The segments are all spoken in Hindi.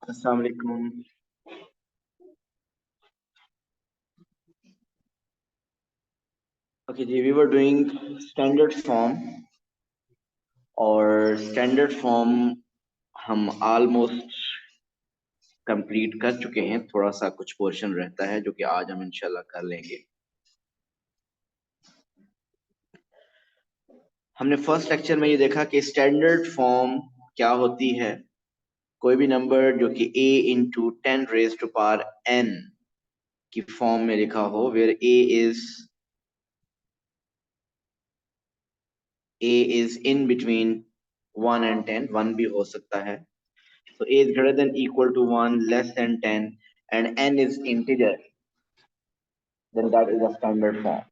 अस्सलाम वालेकुम। ओके जी, we were doing standard form. और स्टैंडर्ड फॉर्म हम ऑलमोस्ट कंप्लीट कर चुके हैं। थोड़ा सा कुछ पोर्शन रहता है जो कि आज हम इंशाल्लाह कर लेंगे। हमने फर्स्ट लेक्चर में ये देखा कि स्टैंडर्ड फॉर्म क्या होती है। कोई भी नंबर जो कि a into 10 raised to power n की फॉर्म में लिखा हो, where a is in between 1 and 10, 1 भी हो सकता है। So a is greater than equal to 1, less than 10, and n is integer, then that is a standard form.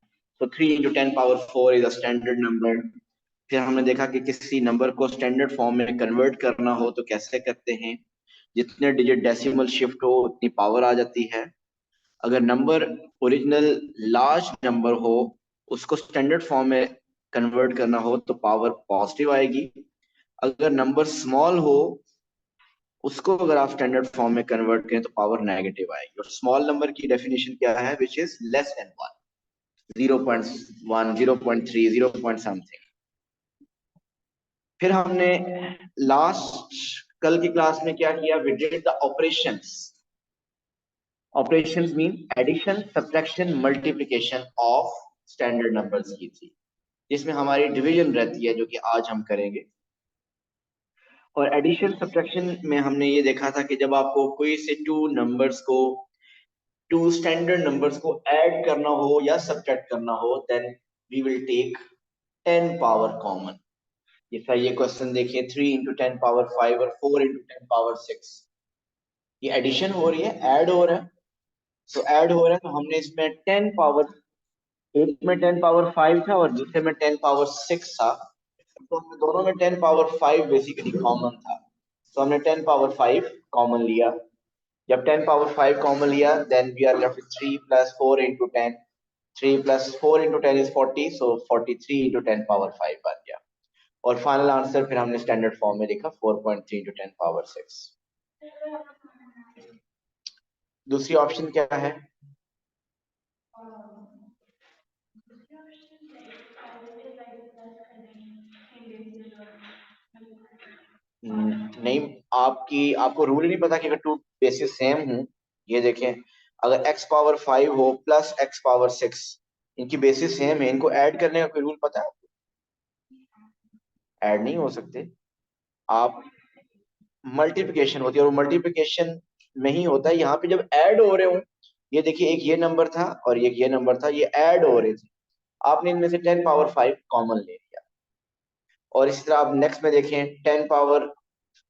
So 3 into 10 power 4 is a standard number. फिर हमने देखा कि किसी नंबर को स्टैंडर्ड फॉर्म में कन्वर्ट करना हो तो कैसे करते हैं। जितने डिजिट डेसिमल शिफ्ट हो उतनी पावर आ जाती है। अगर नंबर ओरिजिनल लार्ज नंबर हो, उसको स्टैंडर्ड फॉर्म में कन्वर्ट करना हो तो पावर पॉजिटिव आएगी। अगर नंबर स्मॉल हो, उसको अगर आप स्टैंडर्ड फॉर्म में कन्वर्ट करें तो पावर नेगेटिव आएगी। और स्मॉल नंबर की डेफिनेशन क्या है, which is less than 1, 0.1, 0.3, 0 point something. फिर हमने लास्ट कल की क्लास में क्या किया, we did the operations. Operations mean addition, subtraction, multiplication of standard numbers की थी, जिसमें हमारी डिवीजन रहती है जो कि आज हम करेंगे। और एडिशन सब्ट्रैक्शन में हमने ये देखा था कि जब आपको कोई से टू स्टैंडर्ड नंबर्स को ऐड करना हो या सब्ट्रैक्ट करना हो, then we will take 10 power common. जैसा ये क्वेश्चन देखिए, 3 इंटू 10 पावर 5 और 4 इंटू 10 पावर 6। ये एडिशन हो रही है, ऐड हो रहा है। तो ऐड हो रहा है तो हमने इसमें 10 पावर, एक में 10 पावर 5 था और दूसरे में 10 पावर 6 था। तो हमने दोनों में 10 पावर 5 बेसिकली कॉमन था, तो हमने 10 पावर 5 कॉमन लिया। जब 10 पावर 5 कॉमन लिया, then we are left with 3 plus 4 into 10। 3 plus 4 into 10 is 40, so 43 into 10 power 5 बन गया। और फाइनल आंसर फिर हमने स्टैंडर्ड फॉर्म में लिखा 4.3 into 10 power 6। दूसरी ऑप्शन क्या है? नहीं, आपको रूल नहीं पता कि अगर टू बेसिस सेम हो। ये देखें, अगर x पावर 5 हो प्लस x पावर 6, इनकी बेसिस सेम है, इनको ऐड करने का कोई रूल पता है आपको? ऐड नहीं हो सकते। आप मल्टीप्लिकेशन होती है, और मल्टीप्लिकेशन में ही होता है। यहाँ पे जब ऐड हो रहे हो, ये देखिए, एक ये नंबर था और एक ये नंबर था, ये ऐड हो रहे थे। आपने इनमें से 10 पावर 5 कॉमन ले लिया। और इसी तरह आप नेक्स्ट में देखें, 10 पावर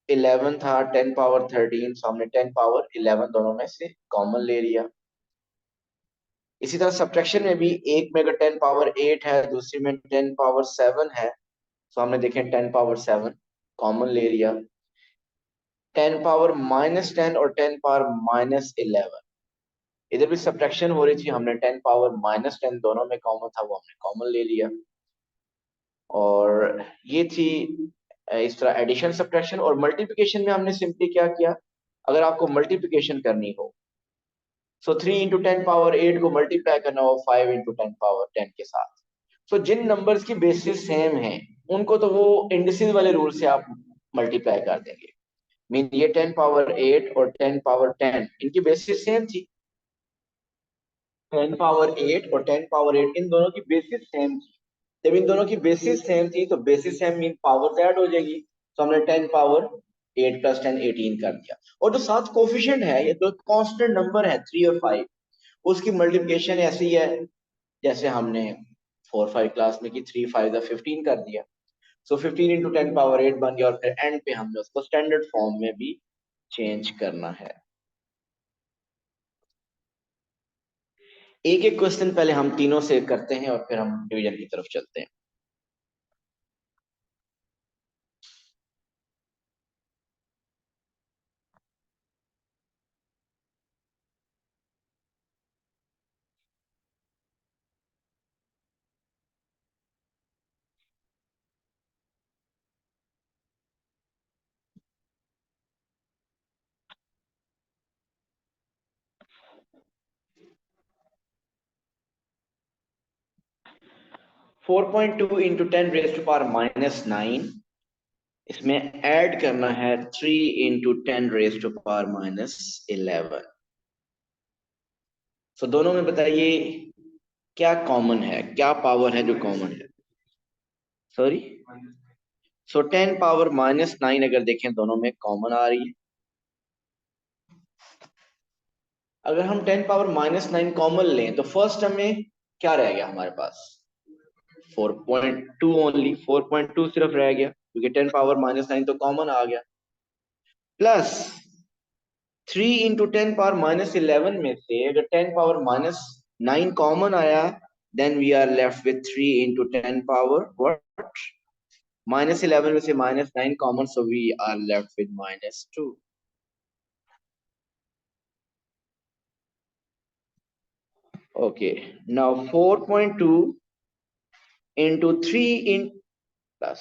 11 था, 10 पावर 13, सो हमने 10 पावर 11 दोनों में से कॉमन ले लिया। इसी तरह सब्ट्रैक्शन में भी, एक में अगर 10 पावर 8 है, दूसरी में 10 पावर 7 है, तो हमने देखें 10 पावर 7 कॉमन ले लिया। 10 पावर -10 और 10 पावर -11, इधर भी सब्ट्रैक्शन हो रही थी, हमने 10 पावर -10 दोनों में कॉमन था, वो हमने कॉमन ले लिया। और ये थी इस तरह एडिशन, सब्ट्रैक्शन। और मल्टीप्लिकेशन में हमने सिंपली क्या किया, अगर आपको मल्टीप्लिकेशन करनी हो, सो 3 इंटू 10 पावर 8 को मल्टीप्लाई करना हो 5 इंटू 10 पावर 10 के साथ। सो जिन नंबर्स की बेसिस सेम है, उनको तो वो इंडिसेस वाले रूल से आप मल्टीप्लाई कर देंगे। मीन ये 10 पावर 8 और 10 पावर 10 इनकी बेसिस सेम थी। 10 पावर 8 और 10 पावर 8, इन दोनों की बेसिस सेम थी। जब इन दोनों की बेसिस सेम थी तो basis same mean power add हो जाएगी। तो हमने 10 पावर 8 प्लस 10 18 कर दिया। और जो साथ कोफिशिएंट है, ये दो कांस्टेंट नंबर है 3 और 5, उसकी मल्टीप्लिकेशन ऐसी है जैसे हमने 4 5 क्लास में की, 3 5 15 कर दिया। सो 15 इंटू 10 पावर 8 बन गया। और फिर एंड पे हमने उसको स्टैंडर्ड फॉर्म में भी चेंज करना है। एक एक क्वेश्चन पहले हम तीनों से करते हैं और फिर हम डिवीजन की तरफ चलते हैं। 4.2 इंटू 10⁻⁻⁹ इसमें ऐड करना है 3 इंटू 10⁻⁻11। तो दोनों में बताइए क्या कॉमन है, क्या पावर है जो कॉमन है। सॉरी, सो 10⁻⁻9 अगर देखें दोनों में कॉमन आ रही है। अगर हम 10⁻⁻9 कॉमन लें तो फर्स्ट टर्म में क्या रह गया हमारे पास, 4.2 ओनली, 4.2 सिर्फ रह गया क्योंकि 10⁻⁻9 तो कॉमन आ गया, प्लस 3 इंटू 10⁻⁻11 में से अगर 10⁻⁻9 कॉमन आया, then we are left with 3 into 10⁻11 में से -9 common, so we are left with -2। Okay, now 4.2 into 3 in plus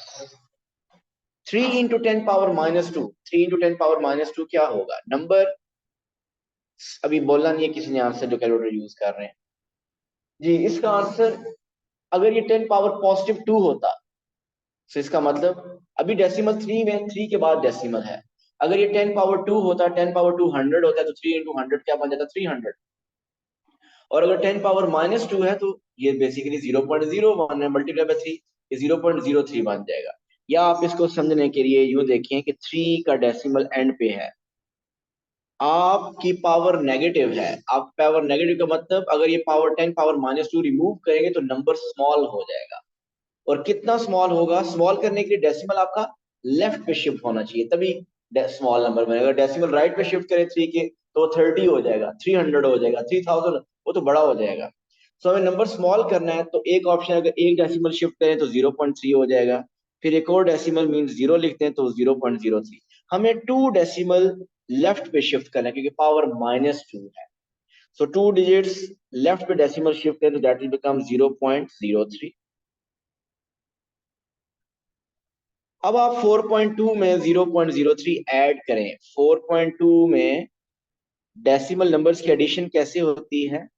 3 into 10⁻⁻2, 3 into 10⁻⁻2 क्या होगा नंबर, अभी बोलना नहीं है किसी ने आंसर जो कैलकुलेटर यूज कर रहे हैं जी। इसका आंसर अगर ये 10⁻+2 होता तो इसका मतलब अभी डेसिमल 3 में 3 के बाद डेसिमल है, अगर ये 10⁻2 होता, 10⁻2 100 होता तो 3 इंटू 100 क्या बन जाता, 300। और अगर 10⁻⁻2 है तो ये बेसिकली 0.01 है, मल्टीप्लाई बाय 3 ये 0.03 बन जाएगा। या आप इसको समझने के लिए यूं देखें कि 3 का डेसिमल एंड पे है, आपकी पावर नेगेटिव है। आप पावर नेगेटिव का मतलब अगर ये पावर 10⁻⁻2 रिमूव करेंगे तो नंबर स्मॉल हो जाएगा। और कितना स्मॉल होगा, स्मॉल करने के लिए डेसिमल आपका लेफ्ट पे शिफ्ट होना चाहिए तभी स्मॉल नंबर बनेगा। डेसिमल राइट पे शिफ्ट करें 3 के तो 30 हो जाएगा, 300 हो जाएगा, 3000, वो तो बड़ा हो जाएगा। सो हमें नंबर स्मॉल करना है तो एक ऑप्शन, अगर एक डेसिमल शिफ्ट करें तो 0.3 हो जाएगा, फिर एक और डेसिमल मीन्स 0 लिखते हैं तो 0.03। हमें 2 डेसिमल लेफ्ट पे शिफ्ट करना है क्योंकि पावर -2 है। सो 2 डिजिट्स लेफ्ट पे डेसिमल शिफ्ट करें तो दैट विल बिकम 0.03। अब आप 4.2 में 0.03 ऐड करें। 4.2 में डेसिमल नंबर्स की एडिशन कैसे होती है,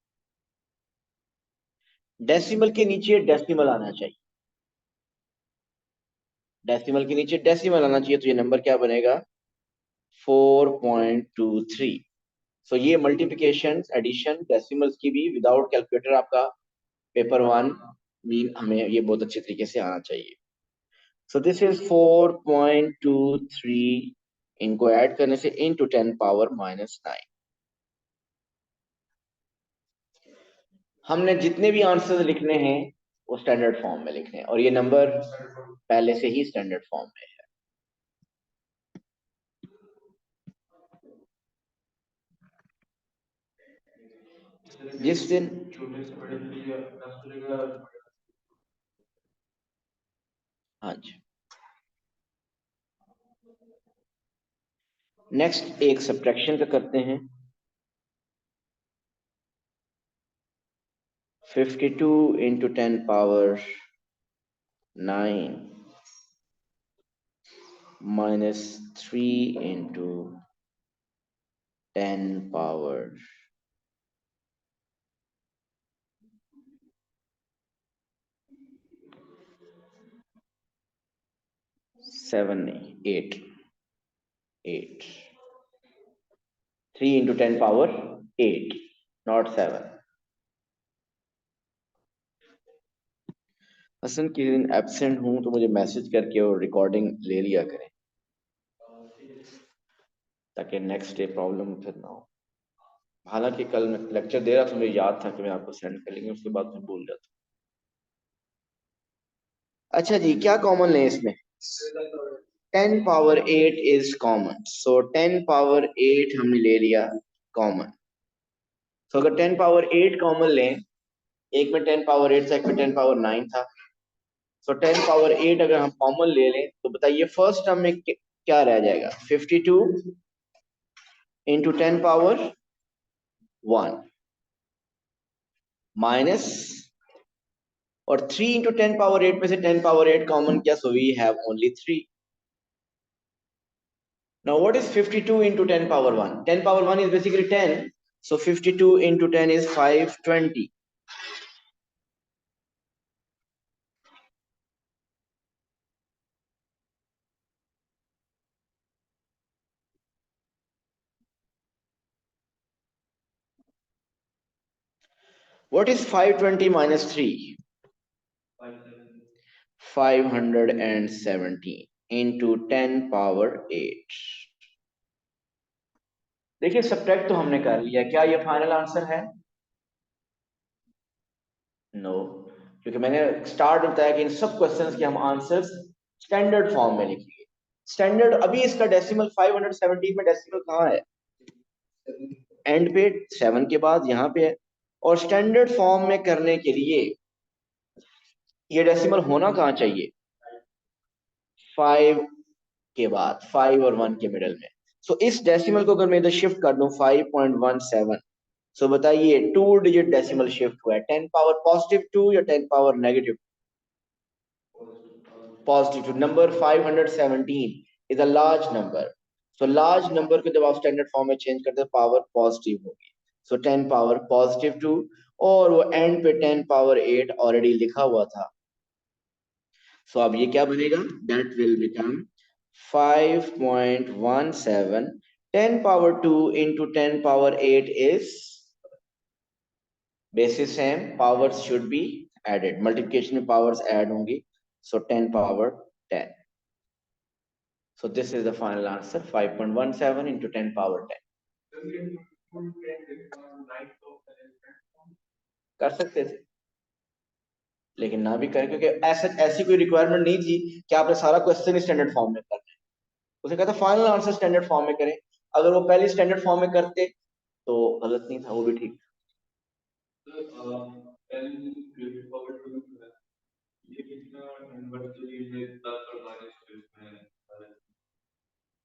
डेसिमल के नीचे डेसिमल आना चाहिए, डेसिमल के नीचे डेसिमल आना चाहिए, तो ये नंबर क्या बनेगा 4.23। सो ये मल्टीप्लिकेशन एडिशन डेसिमल्स की भी विदाउट कैलकुलेटर आपका पेपर 1 मीन हमें ये बहुत अच्छे तरीके से आना चाहिए। सो दिस इज 4.23, इनको ऐड करने से इंटू 10⁻⁻9। हमने जितने भी आंसर लिखने हैं वो स्टैंडर्ड फॉर्म में लिखने हैं और ये नंबर पहले से ही स्टैंडर्ड फॉर्म में है। जिस दिन हाँ जी, नेक्स्ट एक सब्ट्रैक्शन का करते हैं। 52 इंटू 10⁻9 -3 इंटू 10⁻7 नहीं 8 3 इंटू 10⁻8 नॉट 7। हसन किसी दिन एब्सेंट हूं तो मुझे मैसेज करके और रिकॉर्डिंग ले लिया करें ताकि नेक्स्ट डे प्रॉब्लम फिर ना हो। हालांकि कल मैं लेक्चर दे रहा था, मुझे याद था कि मैं आपको सेंड कर लेंगे, उसके बाद मैं भूल जाता। अच्छा जी, क्या कॉमन लें इसमें, 10⁻8 इज कॉमन, सो 10⁻8 हमने ले लिया कॉमन। तो अगर 10⁻8 कॉमन लें, एक में 10⁻8 था, एक में 10⁻9 था, सो 10⁻8 अगर हम कॉमन ले लें तो बताइए फर्स्ट टर्म में क्या रह जाएगा, 52 इंटू 10⁻1 माइनस, और 3 इंटू 10⁻8 में से 10⁻8 कॉमन किया, so we have only 3। Now what is 52 into 10⁻1, 10⁻1 is basically 10, So 52 into 10 is 520. What is 520 minus 3? 517 into 10 power 8. देखिए सब्ट्रैक्ट तो हमने कर लिया, क्या ये फाइनल आंसर है? नो, क्योंकि मैंने स्टार्ट बताया कि इन सब क्वेश्चंस के हम आंसर्स स्टैंडर्ड फॉर्म में लिखेंगे। स्टैंडर्ड अभी इसका डेसिमल 517 में डेसिमल कहाँ है? एंड पे 7 के बाद यहाँ पे है। और स्टैंडर्ड फॉर्म में करने के लिए ये डेसिमल होना कहाँ चाहिए? 5 के बाद, 5 और 1 के मिडल में। सो इस डेसिमल को अगर मैं इधर शिफ्ट कर दूं 5.17, सो बताइए 2 डिजिट डेसिमल शिफ्ट हुआ है, 10 पावर पॉजिटिव 2 या 10 power negative positive 2? Number 517 is a large number. So large number को जब आप स्टैंडर्ड फॉर्म में चेंज करते हैं पावर पॉजिटिव होगी। सो 10 पावर पॉजिटिव 2, और वो एंड पे 10 पावर 8 ऑलरेडी लिखा हुआ था। सो अब ये क्या बनेगा? That will become 5.17, 10 power 2 into 10 power 8 is basis same, powers should be added, multiplication में powers add होंगी, so 10 power 10. So this is the final answer, 5.17 into 10 power 10. कर सकते थे लेकिन ना भी करें, क्योंकि ऐसी कोई रिक्वायरमेंट नहीं थी कि आपने सारा क्वेश्चन स्टैंडर्ड फॉर्म में करना है। उसने कहा था फाइनल आंसर स्टैंडर्ड फॉर्म में करें। अगर वो पहले स्टैंडर्ड फॉर्म में करते तो गलत नहीं था, वो भी ठीक।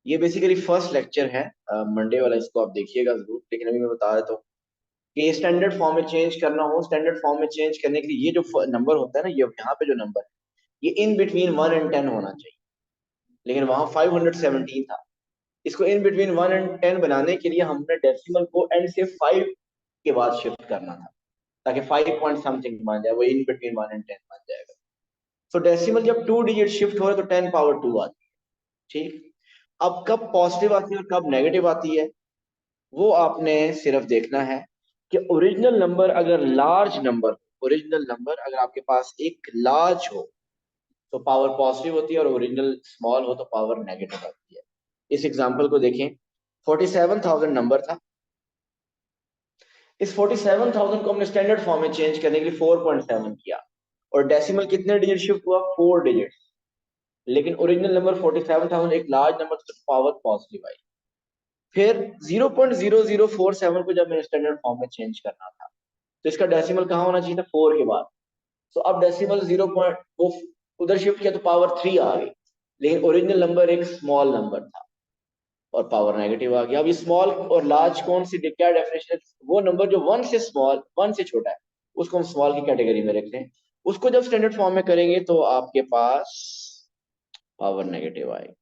ये बेसिकली फर्स्ट लेक्चर है, मंडे वाला, इसको आप देखिएगा जरूर। लेकिन अभी मैं बता देता हूँ कि स्टैंडर्ड फॉर्म में चेंज करना हो, स्टैंडर्ड फॉर्म में चेंज करने के लिए ये जो नंबर होता है ना, ये यहाँ पे जो नंबर है, ये इन बिटवीन 1 and 10 होना चाहिए, लेकिन वहां 517 था। इसको इन बिटवीन 1 and 10 बनाने के लिए हमने डेसिमल को एंड से 5 के बाद शिफ्ट करना था, ताकि 5 पॉइंट समथिंग बन जाए, वो इन बिटवीन 1 and 10 बन जाएगा। तो डेसिमल जब 2 डिजिट शिफ्ट हो रहा है तो 10 पावर 2 आती है। ठीक, अब कब पॉजिटिव आती है और कब नेगेटिव आती है, वो आपने सिर्फ देखना है कि ओरिजिनल नंबर अगर लार्ज नंबर, ओरिजिनल नंबर अगर आपके पास एक लार्ज हो तो पावर पॉजिटिव होती है, और ओरिजिनल स्मॉल हो तो पावर नेगेटिव आती है। इस एग्जांपल को देखें, 47,000 नंबर था। इस 47,000 को हमने स्टैंडर्ड फॉर्म में चेंज करने के लिए 4.7 किया, और डेसिमल कितने डिजिट शिफ्ट हुआ? 4 डिजिट। लेकिन ओरिजिनल नंबर 47,000 एक लार्ज नंबर, तो पावर पॉजिटिव आई। फिर 0.0047 को जब मैंने स्टैंडर्ड फॉर्म में चेंज करना था, तो इसका डेसिमल कहाँ होना चाहिए था? 4 के बाद। तो अब डेसिमल 0 पॉइंट वो उधर शिफ्ट किया तो पावर 3 आ गई, लेकिन ओरिजिनल नंबर एक स्मॉल नंबर था और पावर नेगेटिव आ गया। अब ये स्मॉल और लार्ज कौन सी, क्या डेफिनेशन है? वो नंबर जो 1 से स्मॉल, 1 से छोटा है, उसको हम स्मॉल की कैटेगरी में रखते हैं। उसको जब स्टैंडर्ड फॉर्म में करेंगे तो आपके पास पावर नेगेटिव आएगी।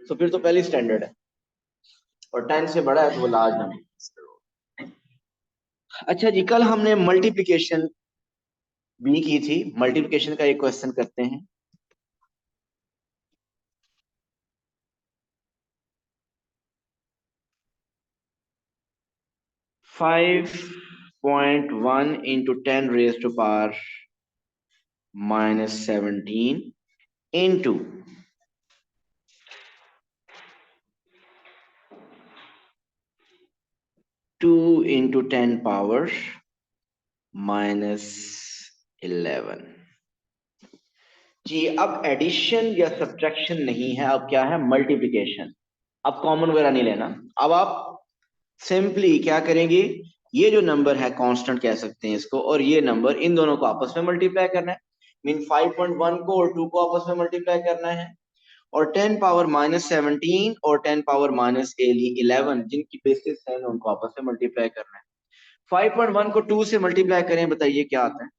तो फिर तो पहली स्टैंडर्ड है, और 10 से बड़ा है तो वो लार्ज नंबर। अच्छा जी, कल हमने मल्टीप्लिकेशन भी की थी। मल्टीप्लिकेशन का एक क्वेश्चन करते हैं। 5.1 into 10 raised to power minus 17 into 2 into 10 power minus 11। जी, अब एडिशन या सब्ट्रैक्शन नहीं है, अब क्या है? मल्टीप्लिकेशन। अब कॉमन वगैरह नहीं लेना। अब आप सिंपली क्या करेंगे, ये जो नंबर है कांस्टेंट कह सकते हैं इसको, और ये नंबर, इन दोनों को आपस में मल्टीप्लाई करना है। मीन 5.1 को और 2 को आपस में मल्टीप्लाई करना है, और 10 पावर माइनस 17 और 10 पावर माइनस 11 जिनकी बेसिस है उनको आपस में मल्टीप्लाई करना है। 5.1 को 2 से मल्टीप्लाई करें, बताइए क्या आता है?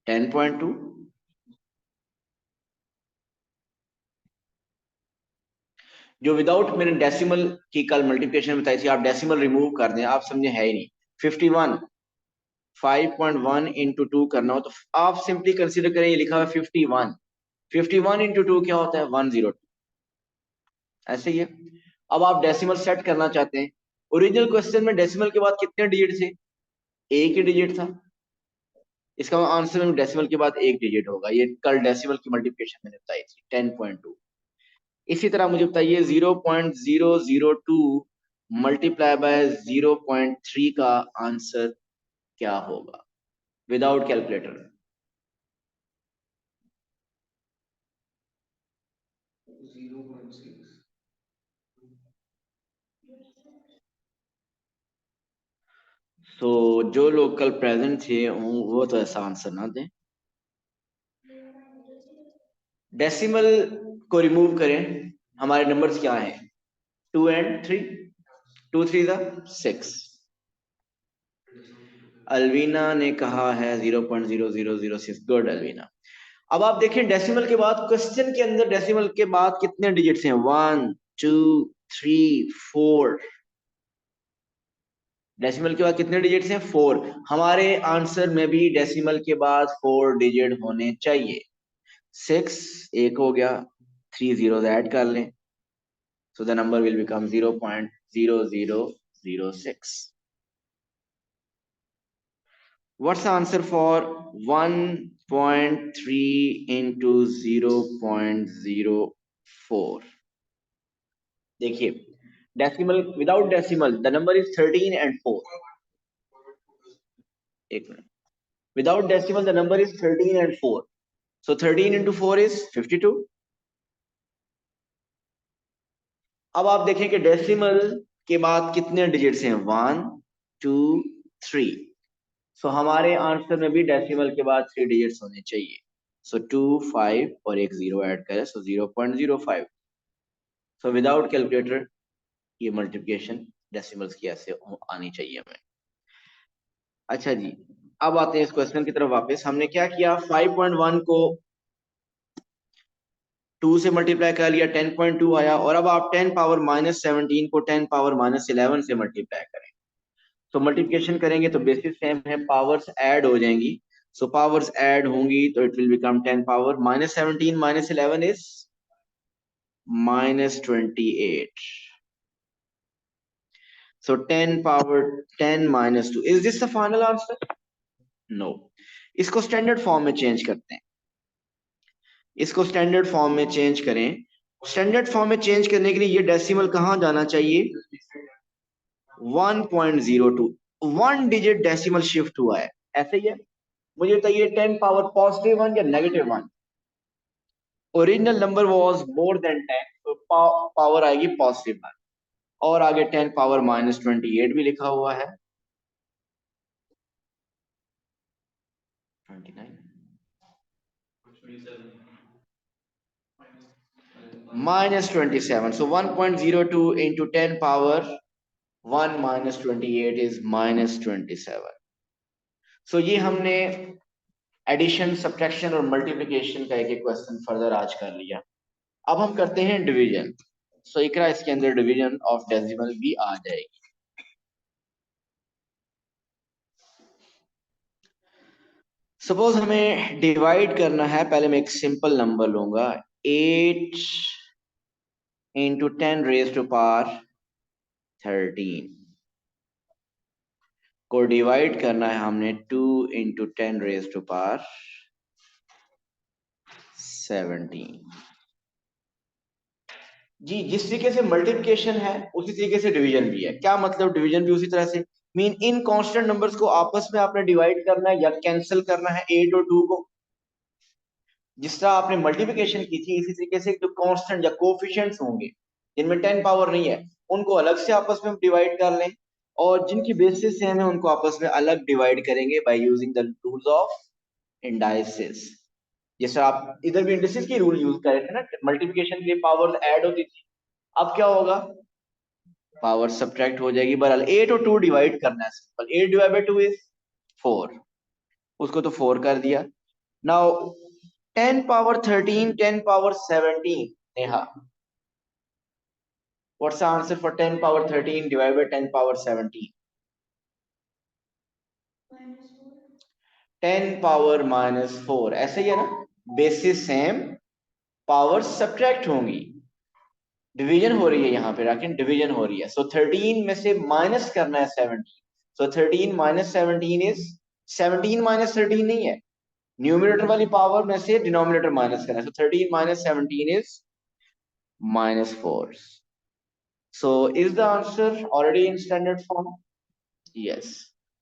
10.2। जो विदाउट मैंने डेसिमल की कल मल्टीप्लिकेशन बताई थी, आप डेसिमल रिमूव कर दें, आप समझे है ही नहीं। 51 5.1 इंटू 2 करना हो तो आप सिंपली कंसिडर करें, ये लिखा हुआ 51, 51 इंटू 2 क्या होता है 102, ऐसे ही है। अब आप डेसिमल सेट करना चाहते हैं, ओरिजिनल क्वेश्चन में डेसिमल के बाद कितने डिजिट थे, एक ही डिजिट था, इसका आंसर में डेसिमल के बाद एक डिजिट होगा। ये कल डेसिमल की मल्टीप्लिकेशन मैंने बताई थी 10.2। इसी तरह मुझे बताइए 0.002 मल्टीप्लाई बाय 0.3 का आंसर क्या होगा विदाउट कैलकुलेटर। तो जो लोग कल प्रेजेंट थे वो तो ऐसा आंसर ना दें। डेसिमल को रिमूव करें, हमारे नंबर्स क्या हैं 2 and 3, 2 3 6। अलवीना ने कहा है 0.0006, गुड अलवीना। अब आप देखें डेसिमल के बाद क्वेश्चन के अंदर डेसिमल के बाद कितने डिजिट्स हैं 1 2 3 4। डेसिमल के बाद कितने डिजिट्स हैं 4। हमारे आंसर में भी डेसिमल के बाद 4 डिजिट होने चाहिए। 6 एक हो गया, 3 जीरो ऐड कर लें, so the number will become 0.0006। what's the answer for 1.3 into 0.04? देखिए decimal without decimal the number is 13 and 4। एक minute, without decimal the number is 13 and 4, so 13 into 4 is 52। अब आप देखें कि डेसिमल के बाद कितने डिजिट्स हैं 1 2 3, सो हमारे आंसर में भी डेसिमल के बाद 3 डिजिट्स होने चाहिए। सो 2 5 और एक 0 ऐड करें, सो 0.05। सो विदाउट कैलकुलेटर ये मल्टीप्लिकेशन डेसिमल्स की ऐसे आनी चाहिए हमें। अच्छा जी, अब आते हैं इस क्वेश्चन की तरफ वापस। हमने क्या किया 5.1 को 2 से मल्टीप्लाई कर लिया, 10.2 आया, और अब आप 10 पावर माइनस 17 को 10 पावर माइनस 11 से मल्टीप्लाई करें। तो मल्टीप्लिकेशन करेंगे तो बेसिस सेम है, पावर्स ऐड हो जाएंगी। सो पावर्स ऐड होंगी तो it will become 10 power minus 17 minus 11 is minus 28। So 10 power 10 minus 2, is this the final answer? No. इसको स्टैंडर्ड फॉर्म में चेंज करते हैं, इसको स्टैंडर्ड फॉर्म में चेंज करें। स्टैंडर्ड फॉर्म में चेंज करने के लिए ये डेसिमल कहां जाना चाहिए 1.02, 1 डिजिट डेसिमल शिफ्ट हुआ है, ऐसे ही है। मुझे बताइए 10 पावर पॉजिटिव 1 या negative 1? Original number was more than 10, तो पावर आएगी पॉजिटिव 1। और आगे 10 पावर माइनस 28 भी लिखा हुआ है, 29 minus 27। So 1.02 into 10 power 1 minus 28 is minus 27। सो ये हमने एडिशन सब्ट्रैक्शन और मल्टीप्लिकेशन का एक एक क्वेश्चन फर्दर आज कर लिया। अब हम करते हैं डिवीजन। सो इकरा इसके अंदर डिवीजन ऑफ डेसिमल भी आ जाएगी। सपोज हमें डिवाइड करना है, पहले मैं एक सिंपल नंबर लूंगा 8 इंटू 10 रेज टू पावर 13 को डिवाइड करना है हमने 2 इंटू 10 रेज टू पावर 17। जी, जिस तरीके से मल्टीप्लिकेशन है उसी तरीके से डिवीजन भी है। क्या मतलब डिवीजन भी उसी तरह से, मीन इन कांस्टेंट नंबर्स को आपस में आपने डिवाइड करना है या कैंसिल करना है 8 और 2 को। जिस तरह आपने मल्टीप्लिकेशन की थी इसी तरीके से जो कांस्टेंट या कोएफिशिएंट्स होंगे जिनमें 10 पावर नहीं है उनको अलग से आपस में डिवाइड कर लें, और जिनकी बेसिस सेम है उनको आपस में अलग डिवाइड करेंगे by using the rules of indices. जैसे आप इधर भी इंडाइसिस की रूल यूज कर रहे थे ना, मल्टीप्लिकेशन के लिए पावर्स ऐड होती थी, अब क्या होगा पावर सब्ट्रैक्ट हो जाएगी। बहरहाल 8 और 2 डिवाइड करना है, सिंपल 8 डिवाइड बाय 2 इज 4, उसको तो 4 कर दिया। Now 10 power 13 10 power 17, Neha What's the answer for 10 power 13 divided by 10 power 17? 10 power -4 ऐसे ही है ना, बेसिस सेम, पावर सब्ट्रैक्ट होंगी, डिवीजन हो रही है यहाँ पे राकिन, डिवीजन हो रही है। सो 13 में से माइनस करना है 17। सो 13 माइनस 17 इज 17 माइनस 13 नहीं है, न्यूमरेटर वाली पावर में से डिनोमिनेटर माइनस करना है। सो 13 minus 17 is -4। So is the answer already in standard form? Yes.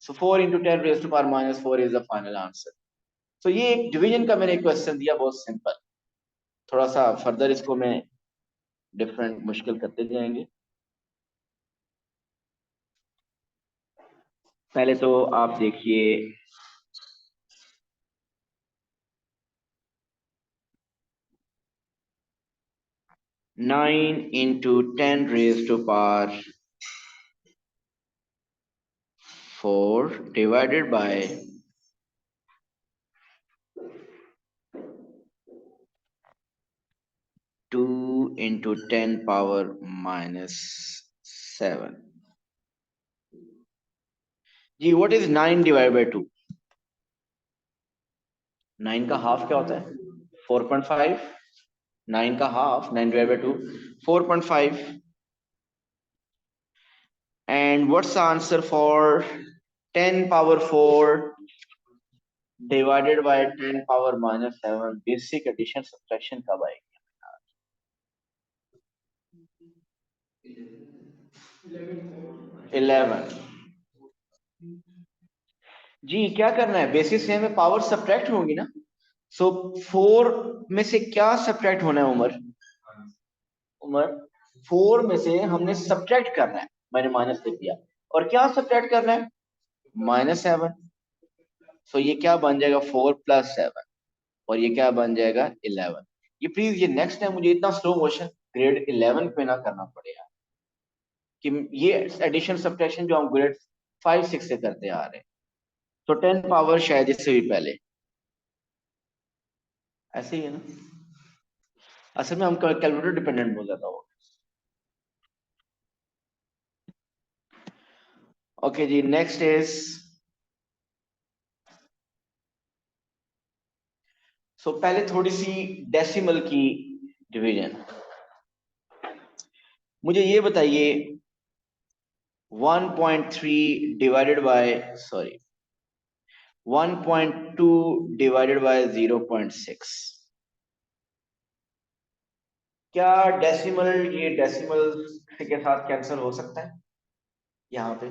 So 4 into 10 raised to power -4 is the final answer. तो ये एक डिवीजन का मैंने क्वेश्चन दिया, बहुत सिंपल। थोड़ा सा फर्दर इसको मैं डिफरेंट मुश्किल करते जाएंगे। पहले तो आप देखिए 9 into 10 raised to power 4 divided by 2 into 10 power -7। जी व्हाट इज 9 डिवाइड बाय 2? 9 का हाफ क्या होता है? 4.5। 9 का half 9 divide by 2 4.5। And what's the answer for 10 power 4 divided by 10 power -7? Basic addition subtraction कब आएगी? 11। जी क्या करना है, बेसिस से हमें पावर सब्ट्रैक्ट होगी ना। सो 4 में से क्या सब्ट्रैक्ट होना है उमर? उमर 4 में से हमने सब्ट्रैक्ट करना है, मैंने माइनस लिख दिया, और क्या सब्ट्रैक्ट करना है? -7। सो ये क्या बन जाएगा? 4 + 7, और ये क्या बन जाएगा? 11। ये प्लीज ये नेक्स्ट टाइम मुझे इतना स्लो मोशन ग्रेड 11 पे ना करना पड़ेगा, कि ये एडिशन सब्ट्रैक्शन जो हम ग्रेड 5-6 से करते आ रहे हैं। तो 10 पावर शायद इससे भी पहले ऐसे ही है ना, असल में हम कैलकुलेटर डिपेंडेंट हो जाता हो। ओके जी, नेक्स्ट इज पहले थोड़ी सी डेसिमल की डिवीजन। मुझे ये बताइए 1.3 डिवाइडेड बाय 1.2 डिवाइडेड बाय 0.6, क्या डेसिमल ये डेसिमल के साथ कैंसिल हो सकता है यहाँ पे?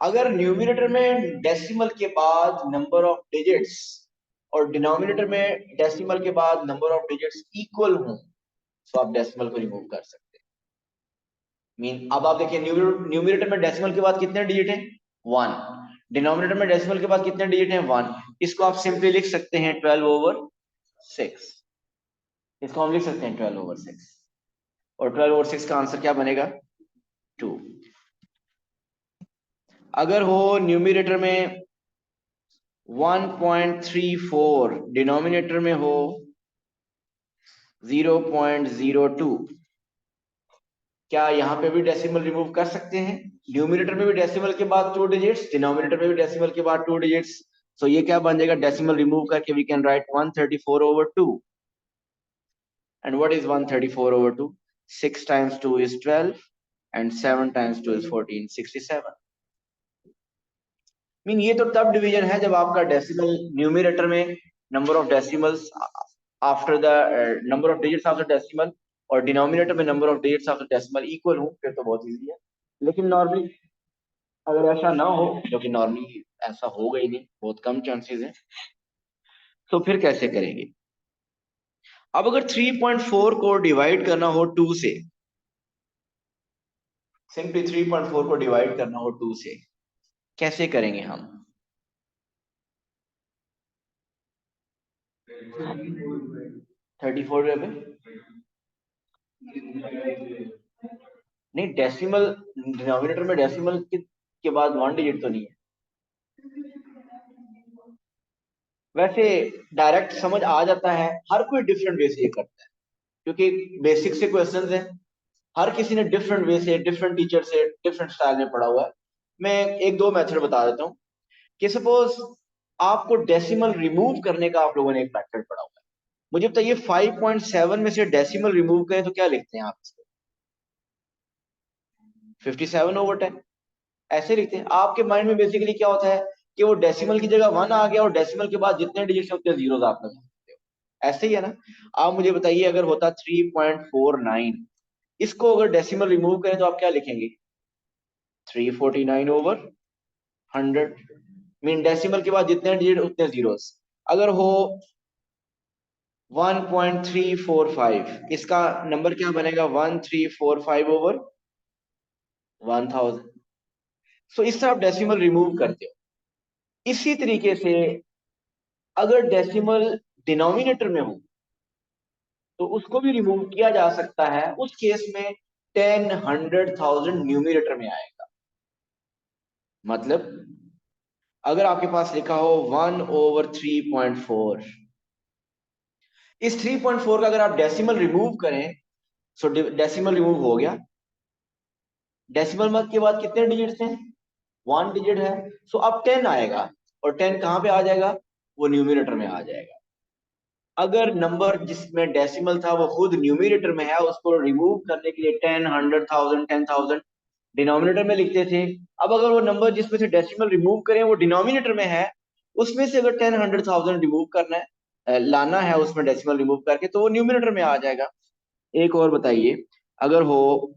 अगर न्यूमिनेटर में डेसिमल के बाद नंबर ऑफ डिजिट्स और डिनोमिनेटर में डेसिमल के बाद नंबर ऑफ डिजिट्स इक्वल हो, तो आप डेसिमल को रिमूव कर सकते हैं। मीन अब आप देखिए न्यूमिनेटर में डेसिमल के बाद कितने डिजिट हैं? 1। डिनोमिनेटर में डेसिमल के बाद कितने डिजिट हैं? 1। इसको आप सिंपली लिख सकते हैं 12/6। इसको हम लिख सकते हैं 12/6, और 12/6 का आंसर क्या बनेगा? 2। अगर हो न्यूमिनेटर में 1.34, डिनोमिनेटर में हो 0.02, क्या यहाँ पे भी डेसिमल रिमूव कर सकते हैं? न्यूमिनेटर में भी डेसिमल के बाद 2 डिजिट्स, डिनोमिनेटर में भी डेसिमल के बाद 2 डिजिट्स। सो ये क्या बन जाएगा? डेसिमल रिमूव करके we can write 134/2। And what is 134/2? 6 times 2 is 12 and 7 times 2 is 14, 67। Mean ये तो तब डिवीजन है जब आपका डेसिमल न्यूमिनेटर में number of decimals after the number of digits after decimal, और डिनोमिनेटर में number of digits after decimal equal हो, फिर तो बहुत इजी है। लेकिन नॉर्मली अगर ऐसा ना हो, जो कि नॉर्मली ऐसा होगा ही नहीं, बहुत कम चांसेस है, तो फिर कैसे करेंगे? अब अगर 3.4 को डिवाइड करना हो 2 से, सिंपली 3.4 को डिवाइड करना हो 2 से, कैसे करेंगे हम? 34 पे? नहीं, डेसिमल डिनोमिनेटर में डेसिमल के बाद 1 डिजिट तो नहीं है। वैसे डायरेक्ट समझ आ जाता है, हर कोई डिफरेंट वे से ये करता है। क्योंकि बेसिक से क्वेश्चन है, हर किसी ने डिफरेंट वे से, डिफरेंट टीचर से, डिफरेंट स्टाइल में पढ़ा हुआ है। मैं एक दो मेथड बता देता हूँ कि सपोज आपको डेसिमल रिमूव करने का आप लोगों ने एक मेथड पढ़ा हुआ है। मुझे बताइए 5.7 में से डेसिमल रिमूव करें तो क्या लिखते हैं आप इसको? 57/10 ऐसे लिखते हैं। आपके माइंड में बेसिकली क्या होता है कि वो डेसिमल की जगह 1 आ गया और डेसिमल के बाद जितने डिजिट उतने जीरो आप लगा सकते हो। ऐसे ही है ना। आप मुझे बताइए अगर होता 3.49, इसको अगर डेसिमल रिमूव करें तो आप क्या लिखेंगे? 349/100। मीन डेसिमल के बाद जितने डिजिट उतने जीरोस। अगर हो 1.345, इसका नंबर क्या बनेगा? 1345/1000। सो इससे आप डेसिमल रिमूव करते हो। इसी तरीके से अगर डेसिमल डिनोमिनेटर में हो तो उसको भी रिमूव किया जा सकता है। उस केस में 10, 100,000 न्यूमिनेटर में आएगा। मतलब अगर आपके पास लिखा हो 1/3.4, इस 3.4 का अगर आप डेसिमल रिमूव करें, सो डेसिमल रिमूव हो गया। डेसिमल मत के बाद कितने डिजिट्स हैं? 1 डिजिट है। सो अब 10 आएगा, और 10 कहां पे आ जाएगा? वो न्यूमिनेटर में आ जाएगा। अगर नंबर जिसमें डेसिमल था वो खुद न्यूमिनेटर में है, उसको रिमूव करने के लिए 10, 100,000, 10,000 डिनोमिनेटर में लिखते थे। अब अगर वो नंबर जिसमें से डेसिमल रिमूव करें वो डिनोमिनेटर में है, उसमें से अगर 10, 100,000 रिमूव करना है, लाना है उसमें डेसिमल रिमूव करके, तो वो न्यूमिनेटर में आ जाएगा। एक और बताइए, अगर हो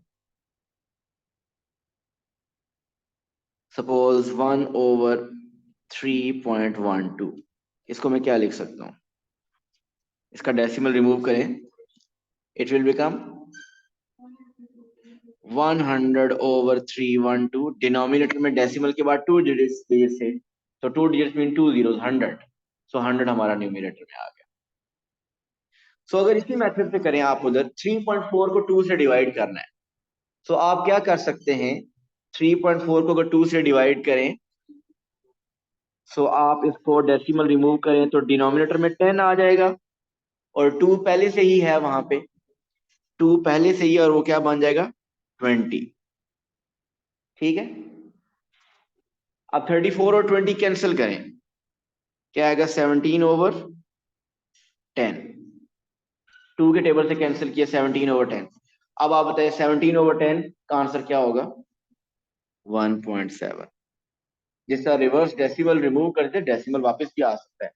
सपोज 1/3.12, इसको मैं क्या लिख सकता हूँ? इसका डेसिमल रिमूव करें, इट विल बिकम 100/312। डिनोमिनेटर में डेसिमल के बाद 2 डिजिट्स थे, तो 2 डिजिट्स मीन 2 जीरो 100। सो 100 हमारा न्यूमिनेटर में आ गया। सो अगर इसी मेथड से करें, आप उधर 3.4 को 2 से डिवाइड करना है, तो आप क्या कर सकते हैं? 3.4 को अगर 2 से डिवाइड करें, सो आप इसको डेसिमल रिमूव करें तो डिनोमिनेटर में 10 आ जाएगा, और 2 पहले से ही है वहां पे, 2 पहले से ही, और वो क्या बन जाएगा? 20। ठीक है। अब 34 और 20 कैंसिल करें, क्या आएगा? 17/10। 2 के टेबल से कैंसिल किया, 17/10। अब आप बताइए 17/10 का आंसर क्या होगा? 1.7। जिसका रिवर्स डेसिमल रिमूव करते डेसिमल वापस भी आ सकता है।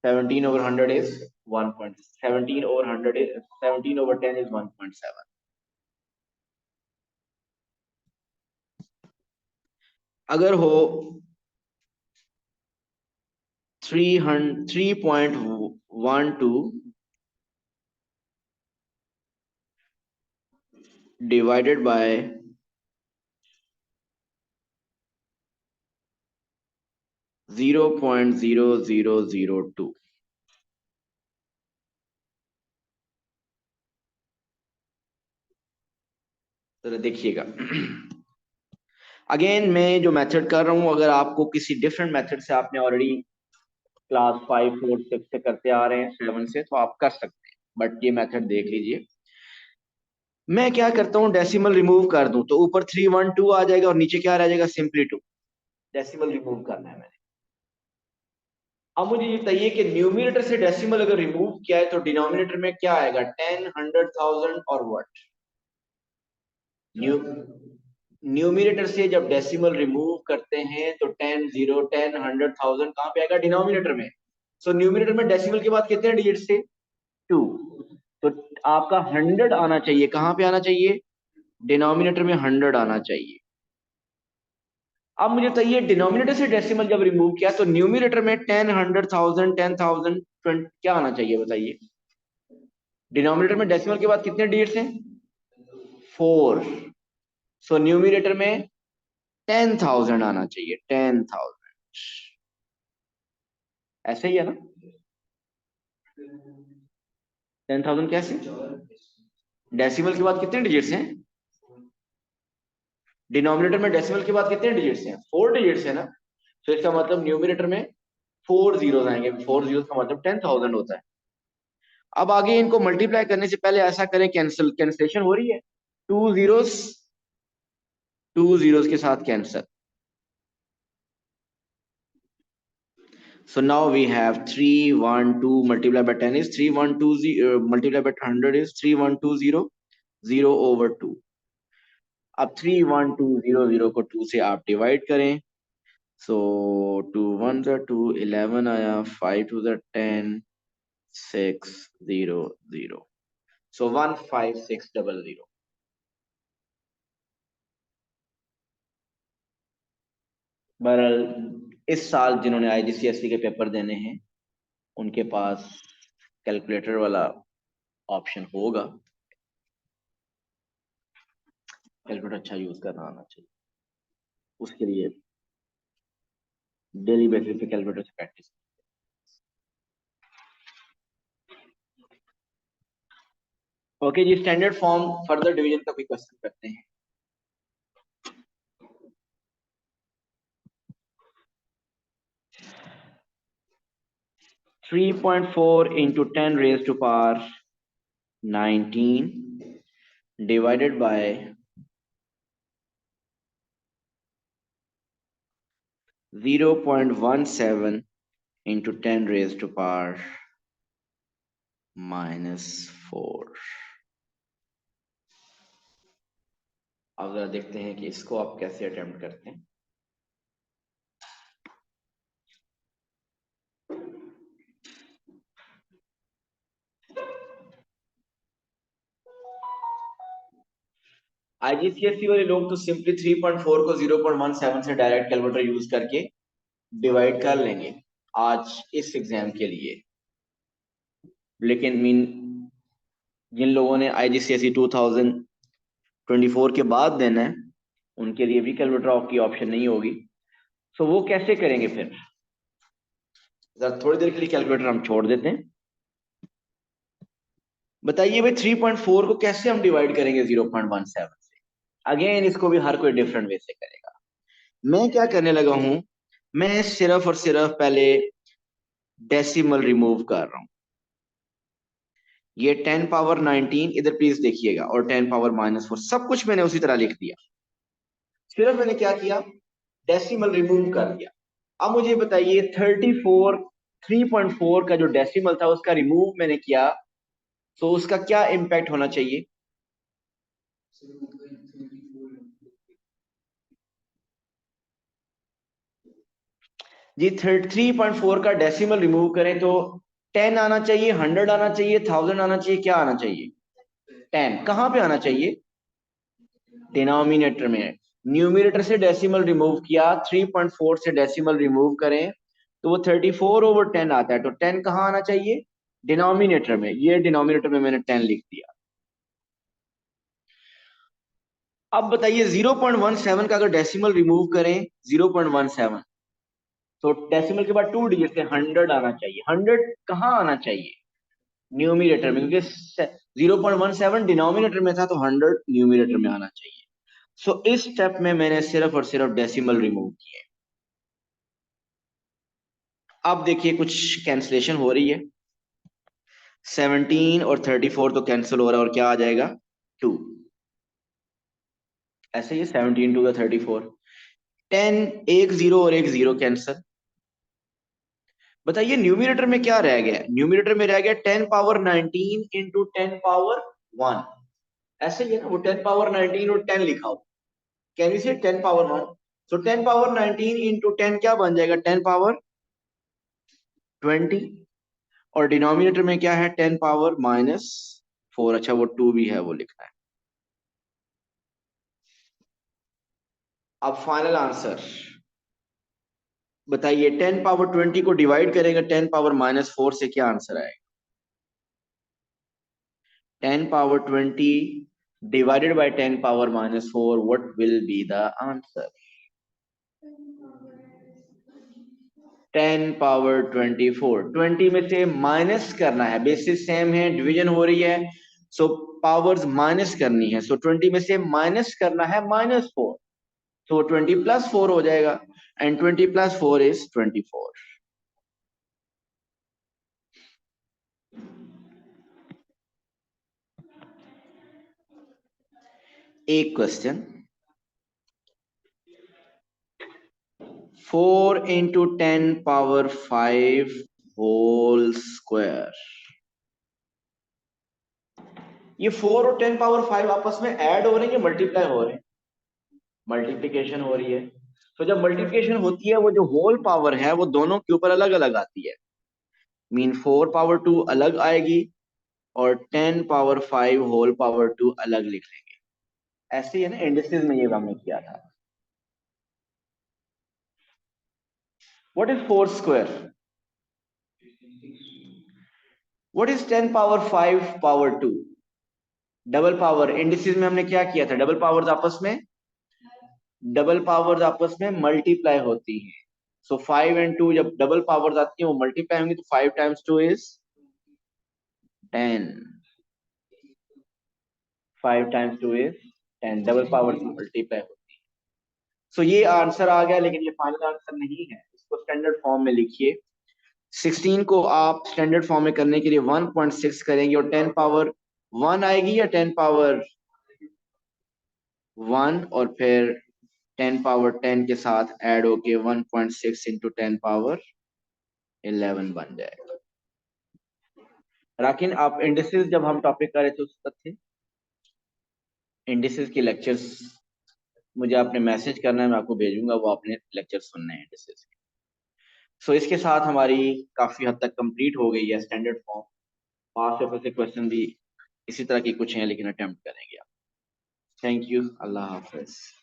17/100 इज 1.17/100 इज 17/10 इज 1.7। अगर हो 3.12 divided by 0.0002, तो देखिएगा। अगेन मैं जो मेथड कर रहा हूं, अगर आपको किसी डिफरेंट मेथड से, आपने ऑलरेडी क्लास 5, 4, 6 से करते आ रहे हैं, 7 से, तो आप कर सकते हैं, बट ये मेथड देख लीजिए। मैं क्या करता हूँ, डेसिमल रिमूव कर दूं तो ऊपर 312 आ जाएगा और नीचे क्या रह जाएगा? सिंपली 2। डेसिमल रिमूव करना है मैंने। अब मुझे ये बताइए कि न्यूमिनेटर से डेसिमल अगर रिमूव किया है तो डिनोमिनेटर में क्या आएगा? 10, 100,000 और व्हाट? न्यू न्यूमिनेटर से जब डेसिमल रिमूव करते हैं तो 10, 0, 10, 100,000 कहां पे आएगा? डिनोमिनेटर में। सो न्यूमिनेटर में डेसिमल के बाद कितने डिजिट्स थे? 2। तो आपका 100 आना चाहिए, कहां पे आना चाहिए? डिनोमिनेटर में 100 आना चाहिए। अब मुझे बताइए डिनोमिनेटर से डेसिमल जब रिमूव किया तो न्यूमिनेटर में 10, 100,000, 10,000, 20 क्या आना चाहिए बताइए? डिनोमिनेटर में डेसिमल के बाद कितने डिजिट्स हैं? 4। सो न्यूमिनेटर में 10,000 आना चाहिए, 10,000। ऐसे ही है ना? 10,000 कैसे? डेसिमल के बाद कितने डिजिट्स हैं? डिनोमिनेटर में डेसिमल के बाद कितने डिजिट्स हैं? 4 डिजिट्स है ना। तो इसका मतलब न्यूमिनेटर में 4 जीरोस आएंगे। 4 जीरोस का मतलब 10,000 होता है। अब आगे इनको मल्टीप्लाई करने से पहले ऐसा करें, कैंसलेशन हो रही है, टू जीरोस के साथ cancel. So now we have 312 multiplied by 10 is 3120, multiplied by 100 is 3120, 0 over 2. अब 31200 को 2 से आप डिवाइड करें. So 2 1 2, 11 आया, 5 2 10, 6 0 0. So 15600. बहरहाल इस साल जिन्होंने IGCSE के पेपर देने हैं उनके पास कैलकुलेटर वाला ऑप्शन होगा. कैलकुलेटर अच्छा यूज करना आना चाहिए, उसके लिए डेली बेसिस पे कैलकुलेटर से प्रैक्टिस. ओके जी, स्टैंडर्ड फॉर्म फर्दर डिवीजन का कोई क्वेश्चन करते हैं. Three 3.4 into 10 raised to power 19 divided by 0.17 into 10 raised to power -4. अब जरा देखते हैं कि इसको आप कैसे अटेम्प्ट करते हैं. IGCSE वाले लोग तो सिंपली 3.4 को 0.17 से डायरेक्ट कैलकुलेटर यूज करके डिवाइड कर लेंगे आज इस एग्जाम के लिए. लेकिन जिन लोगों ने IGCSE 2024 के बाद देना है उनके लिए भी कैलकुलेटर की ऑप्शन नहीं होगी. तो वो कैसे करेंगे फिर? जरा थोड़ी देर के लिए कैलकुलेटर हम छोड़ देते हैं. बताइए भाई 3.4 को कैसे हम डिवाइड करेंगे 0.17 से? अगेन इसको भी हर कोई डिफरेंट वे से करेगा. मैं क्या करने लगा हूं, मैं सिर्फ और सिर्फ पहले डेसिमल रिमूव कर रहा हूं. ये 10 पावर 19 इधर प्लीज देखिएगा, और 10 पावर -4 सब कुछ मैंने उसी तरह लिख दिया. सिर्फ मैंने क्या किया, डेसिमल रिमूव कर दिया. अब मुझे बताइए 3.4 का जो डेसिमल था उसका रिमूव मैंने किया, तो उसका क्या इम्पैक्ट होना चाहिए? जी 3.4 का डेसिमल रिमूव करें तो 10 आना चाहिए, 100 आना चाहिए, 1000 आना चाहिए, क्या आना चाहिए? 10 कहां पे आना चाहिए? डिनोमिनेटर में. न्यूमिनेटर से डेसिमल रिमूव किया, 3.4 से डेसिमल रिमूव करें तो वो 34/10 आता है. तो 10 कहां आना चाहिए? डिनोमिनेटर में. ये डिनोमिनेटर में मैंने 10 लिख दिया. अब बताइए 0.17 का अगर डेसिमल रिमूव करें 0.17, तो डेसिमल के बाद 2 डिजिट से 100 आना चाहिए. 100 कहाँ आना चाहिए? न्यूमिनेटर में, क्योंकि 0.17 डिनोमिनेटर में था तो 100 न्यूमिनेटर में आना चाहिए. सो इस स्टेप में मैंने सिर्फ और सिर्फ डेसिमल रिमूव किए. अब देखिए कुछ कैंसलेशन हो रही है. 17 और 34 तो कैंसिल हो रहा है और क्या आ जाएगा? 2. ऐसे ही 17 2 34. 10 एक 0 और एक 0 कैंसिल. बताइए न्यूमिनेटर में क्या रह गया? न्यूमिनेटर में रह गया 10 पावर 19 इंटू 10 पावर 1. ऐसे ही है ना, वो 10 पावर 19 और 10 लिखा हो. कैन यू से 10 पावर 1? सो 10 पावर 19 इंटू 10 क्या बन जाएगा? 10 पावर 20. और डिनोमिनेटर में क्या है? 10 पावर -4. अच्छा वो 2 भी है, वो लिखना है. अब फाइनल आंसर बताइए. 10 पावर 20 को डिवाइड करेंगे 10 पावर -4 से, क्या आंसर आएगा? 10 power 20 divided by 10 power -4, what will be the answer? 10 power 24. 20 में से माइनस करना है, बेसिस सेम है, डिवीजन हो रही है, सो पावर्स माइनस करनी है. सो 20 में से माइनस करना है -4, सो 20 + 4 हो जाएगा, एंड 20 + 4 is 24. एक question 4 into 10 power 5 whole square. ये 4 और 10 पावर 5 आपस में ऐड हो रहे हैं या मल्टीप्लाई हो रहे हैं? मल्टीप्लिकेशन हो रही है। तो जब मल्टीप्लिकेशन होती है वो जो होल पावर है वो दोनों के ऊपर अलग अलग आती है। मीन 4 पावर 2 अलग आएगी और 10 पावर 5 होल पावर 2 अलग लिख लेंगे। ऐसे ही है ना, इंडिसेस में ये हमने किया था। What is 4 square? What is 10 power 5 power 2? Double power. Indices में हमने क्या किया था? डबल पावर्स आपस में मल्टीप्लाई होती हैं। सो 5 and 2 जब डबल पावर्स आती हैं वो मल्टीप्लाई होंगी, तो 5 times 2 is 10। 5 times 2 is 10। Double powers multiply होती है। सो ये आंसर आ गया, लेकिन ये फाइनल आंसर नहीं है। इसको स्टैंडर्ड फॉर्म में लिखिए। 16 को आप स्टैंडर्ड फॉर्म में करने के लिए 1.6 करेंगे और 10 पावर 1 आएगी या 10 पावर 1 और फिर 10 पावर 10 के साथ ऐड होके 1.6 इंटू 10 पावर 11 बन जाएगा। राकिन आप इंडिसेस जब हम टॉपिक कर रहे थे उस वक्त थे? इंडिसेस के लेक्चर्स मुझे आपने मैसेज करना है, मैं आपको भेजूंगा, वो आपने लेक्चर सुनने हैं इंडिसेस के। सो इसके साथ हमारी काफी हद तक कंप्लीट हो गई है स्टैंडर्ड फॉर्म। पास पेपर से क्वेश्चन भी इसी तरह के कुछ हैं, लेकिन अटेम्प्ट करेंगे आप। Thank you. Allah Hafiz.